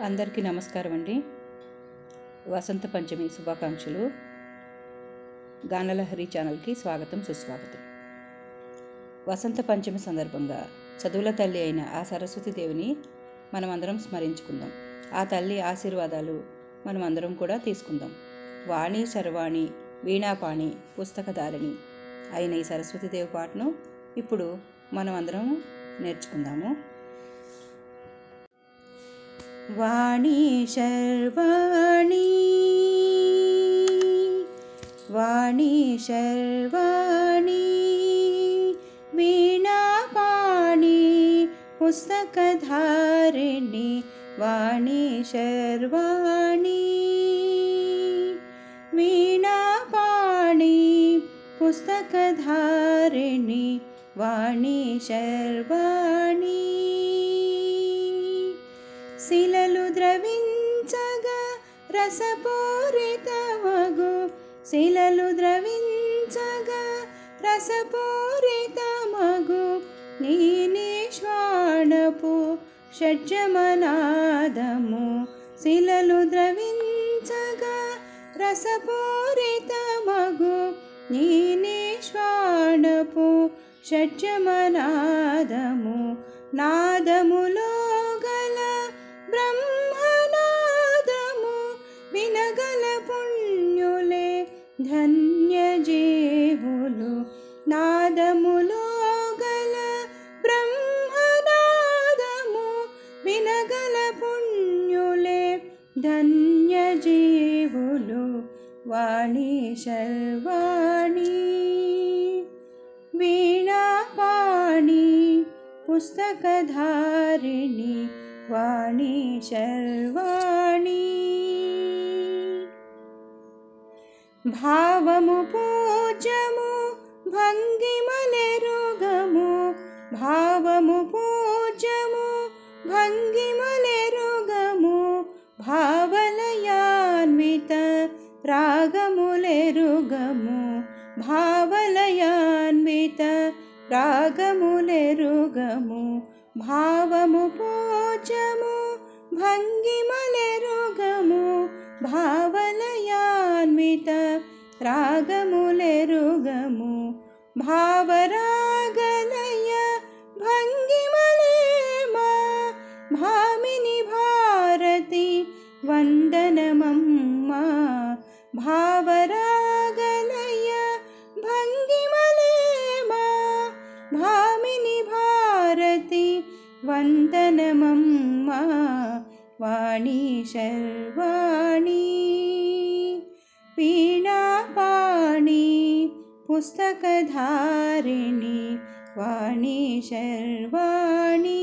అందరికీ నమస్కారం అండి. వసంత పంచమి శుభాకాంక్షలు. గానలహరి ఛానల్కి స్వాగతం సుస్వాగతం. వసంత పంచమి సందర్భంగా చదువుల తల్లి అయిన ఆ సరస్వతీదేవిని మనమందరం స్మరించుకుందాం. ఆ తల్లి ఆశీర్వాదాలు మనమందరం కూడా తీసుకుందాం. వాణి శర్వాణి వీణాపాణి పుస్తకధారిణి అయిన ఈ సరస్వతీదేవి పాటను ఇప్పుడు మనమందరం నేర్చుకుందాము. వాణి శర్వాణి వాణి శర్వాణి వీణాపాణి పుస్తకధారిణి వాణి శర్వాణి వీణాపాణి పుస్తకధారిణి వాణి శర్వాణి శిలలు ద్రవించగా రసపూరితమగు శిలలు ద్రవించగా రసపూరితమగు నీ నిశ్వాణపు షడ్జమనాదము శిలలు ద్రవించగా రసపూరితమగు నీ నిశ్వాణపు షడ్జమనాదము నాదములో గల బ్రహ్మనాదము వినగల పుణ్యులే ధన్య జీవులు నాదములో గల బ్రహ్మనాదము వినగల పుణ్యులే ధన్య జీవులు వాణి శర్వాణి వీణాపాణి పుస్తకధారిణి వాణి శర్వాణి భావము పూజ్యము భంగిమలెరుగము భావము పూజ్యము భంగిమలెరుగము భావలయాన్విత రాగములెరుగము భావలయాన్విత రాగములెరుగము భావము పూజ్యము భంగిమలెరుగము భావలయాన్విత రాగములెరుగము భావరాగలయ భంగిమలేమా భామిని భారతి వందనమమ్మ భావరాగలయ భంగిమలేమా భామిని భారతి వందనమమ్మ వాణి శర్వాణి వీణాపాణి పుస్తకధారిణి వాణి శర్వాణి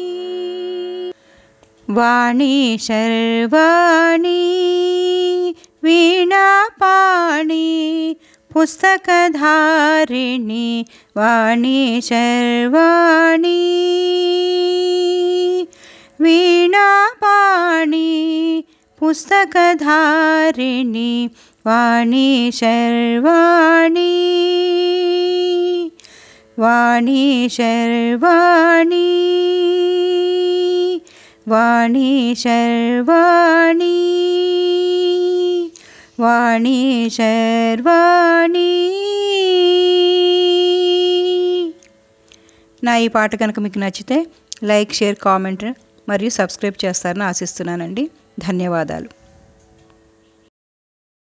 వాణి శర్వాణి వీణాపాణి పుస్తకధారిణి వాణి శర్వాణి వీణాపాణి పుస్తకధారిణి వాణి శర్వాణి వాణి శర్వాణి వాణి శర్వాణి వాణి శర్వాణి. నా ఈ పాట కనుక మీకు నచ్చితే లైక్, షేర్, కామెంట్ మరియు సబ్స్క్రైబ్ చేస్తారని ఆశిస్తున్నానండి. ధన్యవాదాలు.